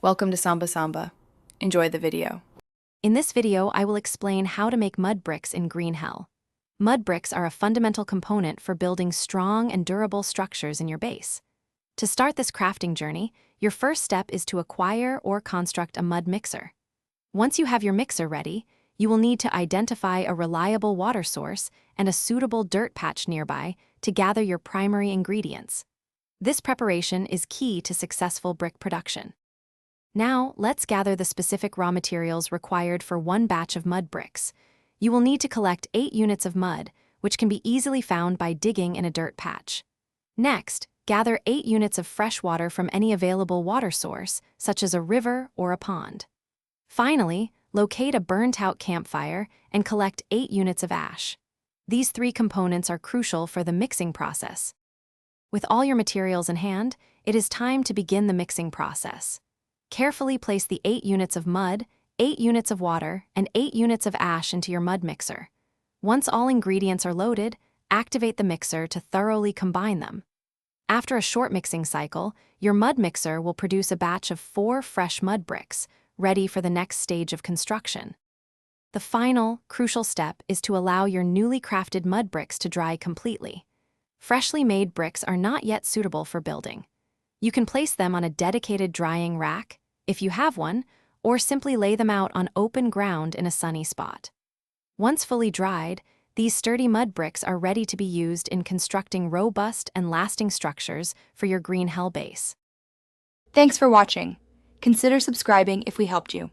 Welcome to Samba Samba. Enjoy the video. In this video, I will explain how to make mud bricks in green hell. Mud bricks are a fundamental component for building strong and durable structures in your base. To start this crafting journey, your first step is to acquire or construct a mud mixer. Once you have your mixer ready, you will need to identify a reliable water source and a suitable dirt patch nearby to gather your primary ingredients. This preparation is key to successful brick production. Now, let's gather the specific raw materials required for one batch of mud bricks. You will need to collect 8 units of mud, which can be easily found by digging in a dirt patch. Next, gather 8 units of fresh water from any available water source, such as a river or a pond. Finally, locate a burnt-out campfire and collect 8 units of ash. These 3 components are crucial for the mixing process. With all your materials in hand, it is time to begin the mixing process. Carefully place the 8 units of mud, 8 units of water, and 8 units of ash into your mud mixer. Once all ingredients are loaded, activate the mixer to thoroughly combine them. After a short mixing cycle, your mud mixer will produce a batch of 4 fresh mud bricks, ready for the next stage of construction. The final, crucial step is to allow your newly crafted mud bricks to dry completely. Freshly made bricks are not yet suitable for building. You can place them on a dedicated drying rack, if you have one, or simply lay them out on open ground in a sunny spot. Once fully dried, these sturdy mud bricks are ready to be used in constructing robust and lasting structures for your green hell base. Thanks for watching. Consider subscribing if we helped you.